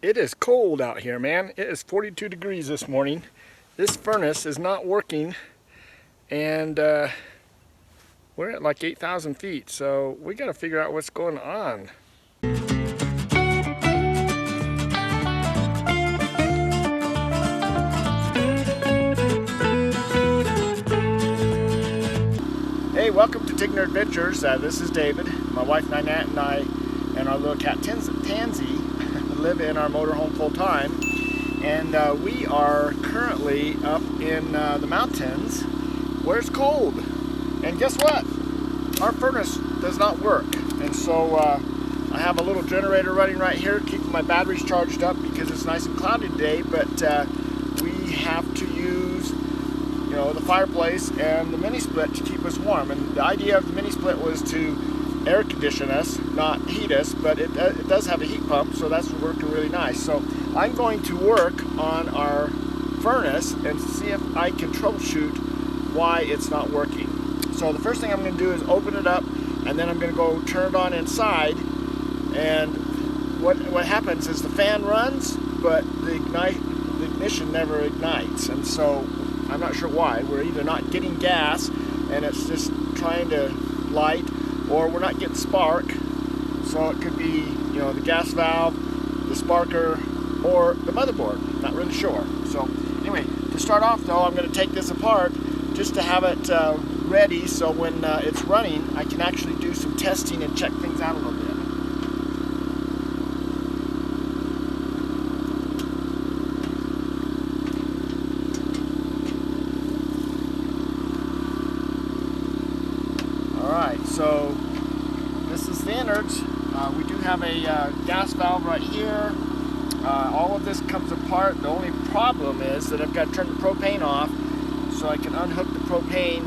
It is cold out here, man. It is 42 degrees this morning. This furnace is not working, and we're at like 8,000 feet, so we got to figure out what's going on. Hey, welcome to Tigner Adventures. This is David. My wife Ninette and I and our little cat Tansy live in our motorhome full time, and we are currently up in the mountains where it's cold. And guess what? Our furnace does not work, and so I have a little generator running right here, keeping my batteries charged up because it's nice and cloudy today. But we have to use, the fireplace and the mini split to keep us warm. And the idea of the mini split was to air condition us, not heat us, but it does have a heat pump, so that's working really nice. So I'm going to work on our furnace and see if I can troubleshoot why it's not working. So the first thing I'm going to do is open it up, and then I'm going to go turn it on inside. And what happens is the fan runs, but the ignition never ignites, and so I'm not sure why. We're either not getting gas and it's just trying to light, or we're not getting spark. So it could be, the gas valve, the sparker, or the motherboard. Not really sure. So anyway, to start off though, I'm going to take this apart just to have it ready, so when it's running, I can actually do some testing and check things out a little bit. Alright, so this is the innards. We do have a gas valve right here. All of this comes apart. The only problem is that I've got to turn the propane off so I can unhook the propane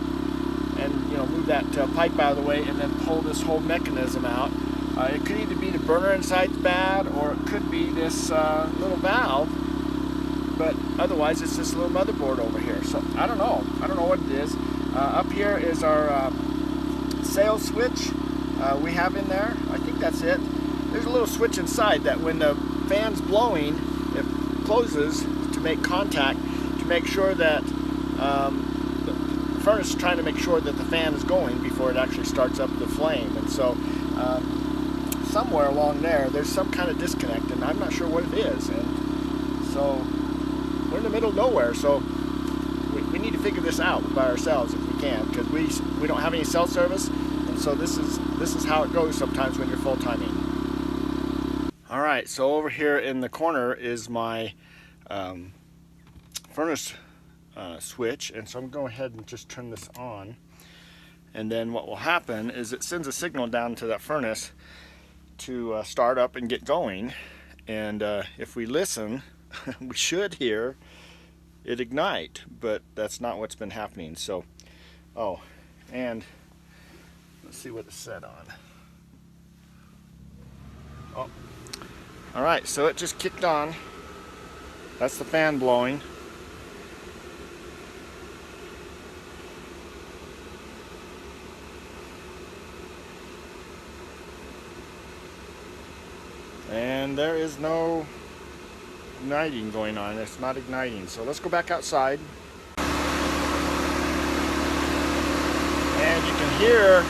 and move that pipe out of the way, and then pull this whole mechanism out. It could either be the burner inside's bad, or it could be this little valve, but otherwise it's this little motherboard over here. So I don't know what it is. Up here is our sail switch we have in there. I think that's it. There's a little switch inside that when the fan's blowing, it closes to make contact, to make sure that the furnace is trying to make sure that the fan is going before it actually starts up the flame. And so somewhere along there's some kind of disconnect, and I'm not sure what it is. And so we're in the middle of nowhere, so we need to figure this out by ourselves if we can, because we don't have any cell service. And so this is how it goes sometimes when you're full-timing. Alright, so over here in the corner is my furnace switch, and so I'm going to go ahead and just turn this on. And then what will happen is it sends a signal down to that furnace to start up and get going. And if we listen, we should hear it ignite, but that's not what's been happening. So, and let's see what it's set on. Oh, all right, so it just kicked on. That's the fan blowing. And there is no igniting going on. It's not igniting. So let's go back outside. And you can hear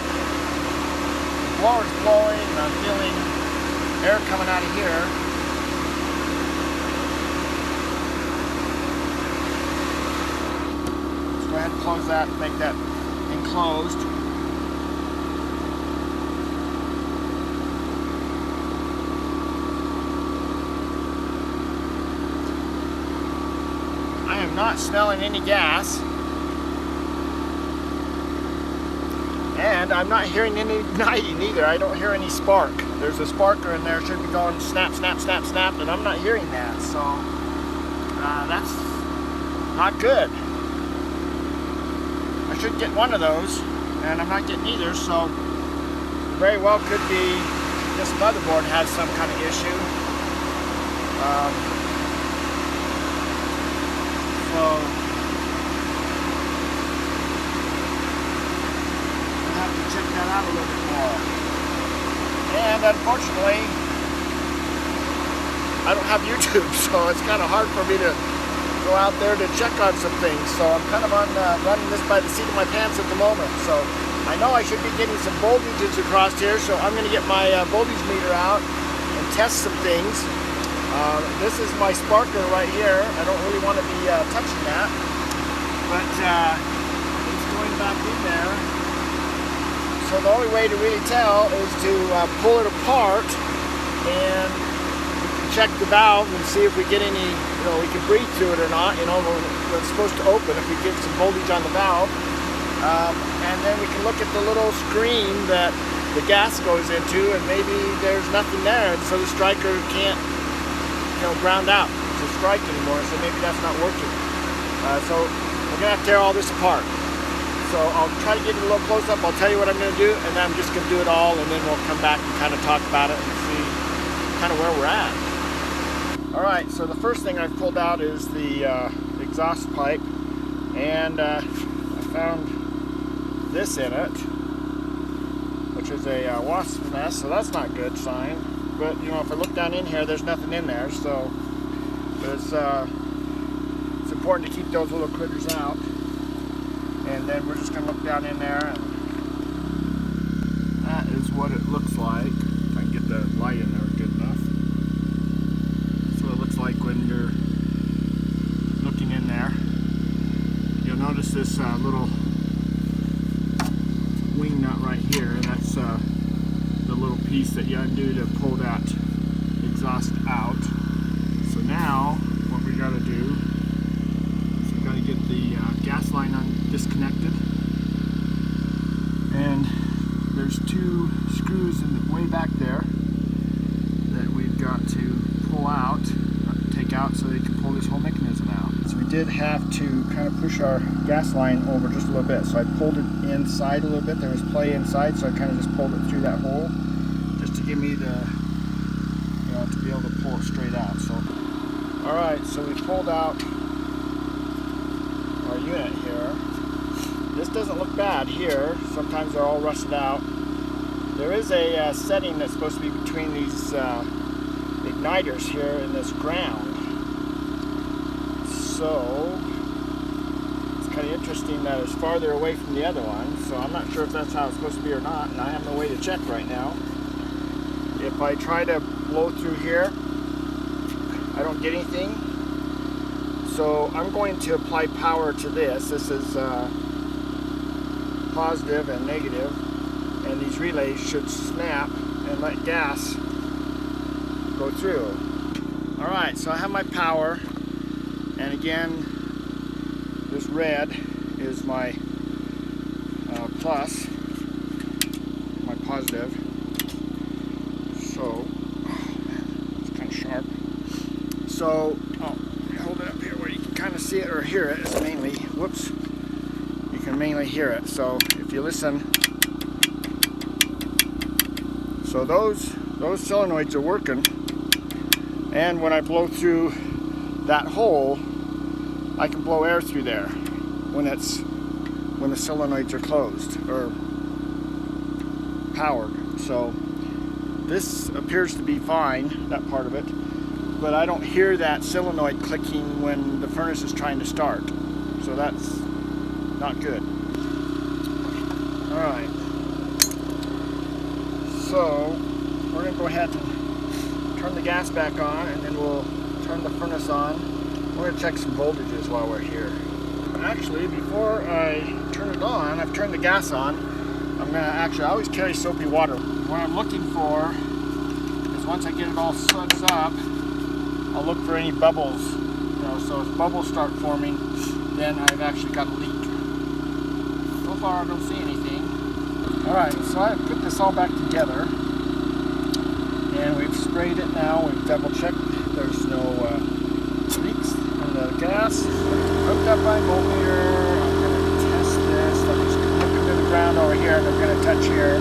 the blower's blowing, and I'm feeling air coming out of here. Let's go ahead and close that and make that enclosed. I am not smelling any gas, and I'm not hearing any igniting either. I don't hear any spark. There's a sparker in there, should be going snap, snap, snap, snap, and I'm not hearing that. So that's not good. I should get one of those, and I'm not getting either. So very well could be this motherboard has some kind of issue. So we'll have to check that out a little bit more. And unfortunately, I don't have YouTube, so it's kind of hard for me to go out there to check on some things. So I'm kind of on running this by the seat of my pants at the moment. So I know I should be getting some voltages across here, so I'm going to get my voltage meter out and test some things. This is my sparker right here. I don't really want to be touching that, but it's going back in there. So the only way to really tell is to pull it apart, and we can check the valve and see if we get any, we can breathe through it or not, when it's supposed to open, if we get some voltage on the valve. And then we can look at the little screen that the gas goes into, and maybe there's nothing there, and so the striker can't, ground out to strike anymore, so maybe that's not working. So we're going to have to tear all this apart. So I'll try to get it a little close up. I'll tell you what I'm going to do, and then I'm just going to do it all, and then we'll come back and kind of talk about it and see kind of where we're at. All right, so the first thing I've pulled out is the exhaust pipe, and I found this in it, which is a wasp nest, so that's not a good sign. But if I look down in here, there's nothing in there, so it's important to keep those little critters out. And then we're just going to look down in there, and that is what it looks like. If I can get the light in there good enough. That's what it looks like when you're looking in there. You'll notice this little wing nut right here. That's the little piece that you undo to pull that exhaust out. So now what we got to do is we got to get the gas line disconnected, and there's two screws in the way back there that we've got to pull out, take out, so they can pull this whole mechanism out. So we did have to kind of push our gas line over just a little bit, so I pulled it inside a little bit. There was play inside, so I kind of just pulled it through that hole just to give me the, to be able to pull it straight out. So alright, so we pulled out our unit here. This doesn't look bad here. Sometimes they're all rusted out. There is a setting that's supposed to be between these igniters here and this ground. So it's kind of interesting that it's farther away from the other one. So I'm not sure if that's how it's supposed to be or not, and I have no way to check right now. If I try to blow through here, I don't get anything. So I'm going to apply power to this. This is positive and negative, and these relays should snap and let gas go through. Alright, so I have my power, and again, this red is my plus, my positive. So, oh man, it's kind of sharp. So, hold it up here where you can kind of see it or hear it. It's mainly, whoops, you can mainly hear it. So if you listen, so those solenoids are working, and when I blow through that hole, I can blow air through there when the solenoids are closed or powered. So this appears to be fine, that part of it, but I don't hear that solenoid clicking when the furnace is trying to start. So that's not good. Alright, so we're going to go ahead and turn the gas back on, and then we'll turn the furnace on. We're going to check some voltages while we're here. Actually, before I turn it on, I've turned the gas on. I always carry soapy water. What I'm looking for is, once I get it all suds up, I'll look for any bubbles. So if bubbles start forming, then I've actually got a leak. So far I don't see anything. Alright, so I've put this all back together, and we've sprayed it now. We've double checked there's no leaks in the gas. Hooked up my voltmeter. I'm going to test this. I'm just looking to the ground over here, and I'm going to touch here.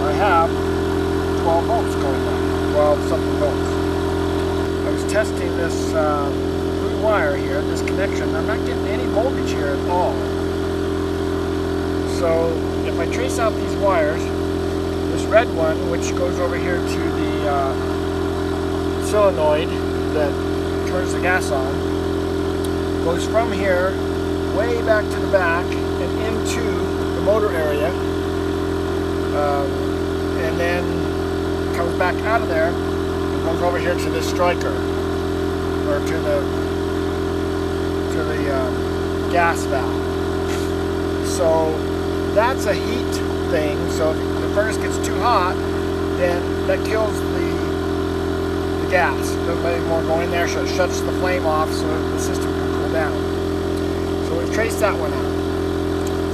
I have 12 volts going on, 12 something volts. I was testing this blue wire here, this connection. I'm not getting any voltage here at all. So if I trace out these wires, this red one, which goes over here to the solenoid that turns the gas on. Goes from here way back to the back and into the motor area, and then comes back out of there and goes over here to this striker, or to the gas valve. So that's a heat thing. So if the furnace gets too hot, then that kills the gas. Doesn't let any more go in there, so it shuts the flame off so the system can cool down. So we've traced that one out.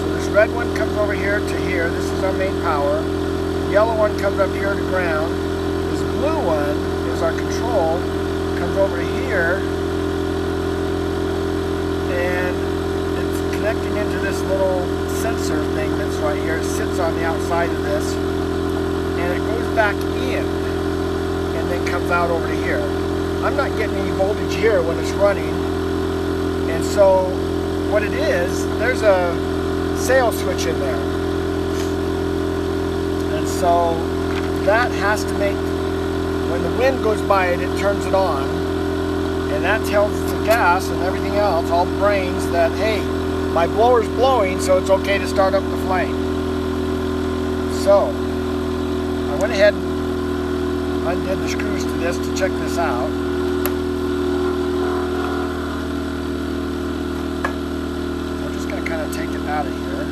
So this red one comes over here to here. This is our main power. The yellow one comes up here to ground. This blue one is our control. Comes over here, and it's connecting into this little sensor thing that's right here. It sits on the outside of this, and it goes back in and then comes out over to here. I'm not getting any voltage here when it's running, and so what it is, there's a sail switch in there, and so that has to make, when the wind goes by it, it turns it on, and that tells the gas and everything else, all the brains, that hey, my blower's blowing, so it's okay to start up the flame. So I went ahead and undid the screws to this to check this out. I'm just going to kind of take it out of here.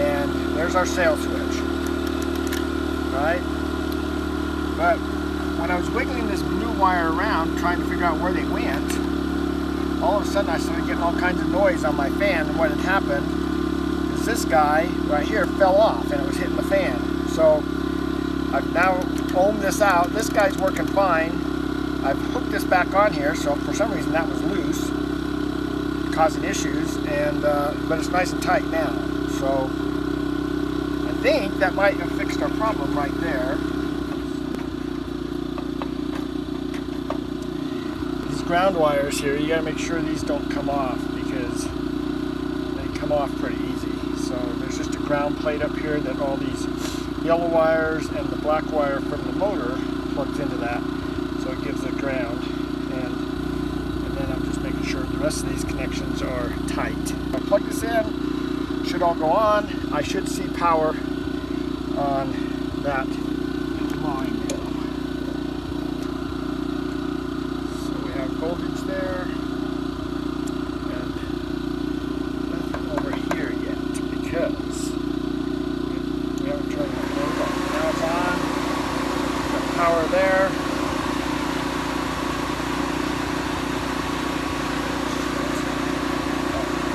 And there's our sail switch. Right? But when I was wiggling this blue wire around trying to figure out where they went, all of a sudden I started getting all kinds of noise on my fan, and what had happened is this guy right here fell off and it was hitting the fan. So I've now ohmed this out. This guy's working fine. I've hooked this back on here, so for some reason that was loose, causing issues, and but it's nice and tight now. So I think that might have fixed our problem right there. These ground wires here, you got to make sure these don't come off, because they come off pretty easy. So there's just a ground plate up here that all these yellow wires and the black wire from the motor plugs into that, so it gives the ground, and then I'm just making sure the rest of these connections are tight. I'll plug this in, should all go on. I should see power on that line now. So we have voltage there, and nothing over here yet, because we haven't turned the motor on. Now it's on. Got power there.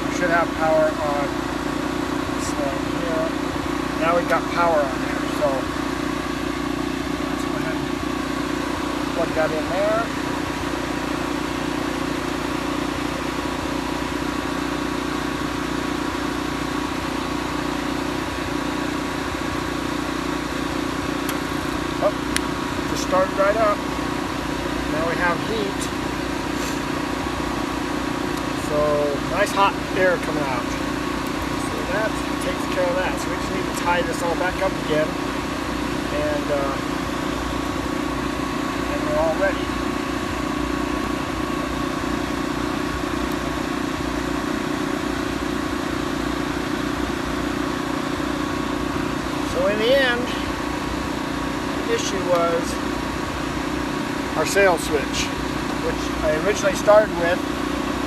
We should have power on this one here. Now we've got power on there, so let's go ahead and plug that in there. Started right up. Now we have heat. So nice hot air coming out. So that takes care of that. So we just need to tie this all back up again, and we're all ready. So in the end, the issue was our sail switch, which I originally started with,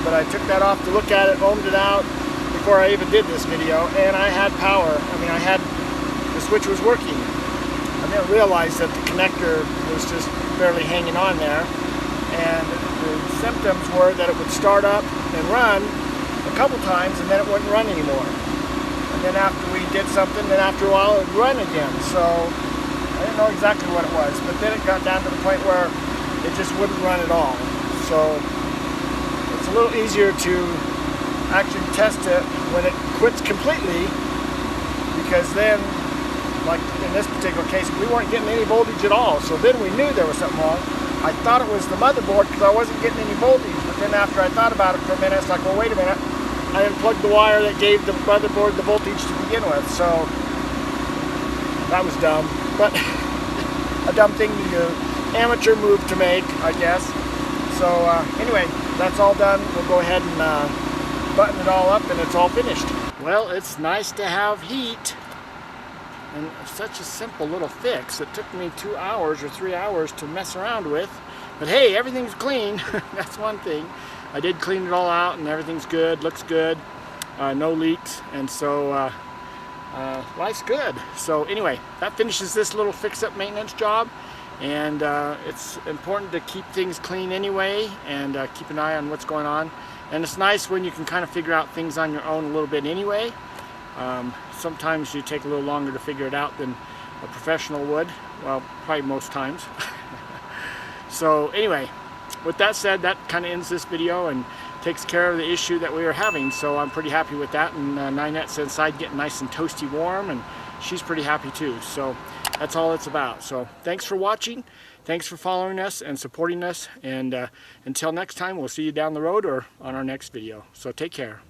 but I took that off to look at it, ohmed it out before I even did this video, and I had power. I mean, the switch was working. I didn't realize that the connector was just barely hanging on there, and the symptoms were that it would start up and run a couple times, and then it wouldn't run anymore. And then after we did something, then after a while it would run again. So I didn't know exactly what it was, but then it got down to the point where it just wouldn't run at all. So it's a little easier to actually test it when it quits completely, because then, like in this particular case, we weren't getting any voltage at all. So then we knew there was something wrong. I thought it was the motherboard because I wasn't getting any voltage, but then after I thought about it for a minute, it's like, well, wait a minute, I unplugged the wire that gave the motherboard the voltage to begin with. So that was dumb, but a dumb thing to do, amateur move to make, I guess. So anyway, that's all done. We'll go ahead and button it all up, and it's all finished. Well, it's nice to have heat, and such a simple little fix. It took me 2 hours or 3 hours to mess around with, but hey, everything's clean. That's one thing. I did clean it all out, and everything's good, looks good, no leaks, and so life's good. So anyway, that finishes this little fix-up maintenance job. And it's important to keep things clean anyway, and keep an eye on what's going on. And it's nice when you can kind of figure out things on your own a little bit anyway. Sometimes you take a little longer to figure it out than a professional would. Well, probably most times. So anyway, with that said, that kind of ends this video and takes care of the issue that we were having. So I'm pretty happy with that. And Ninette's inside getting nice and toasty warm, and she's pretty happy too. So that's all it's about. So thanks for watching. Thanks for following us and supporting us. And until next time, we'll see you down the road or on our next video. So take care.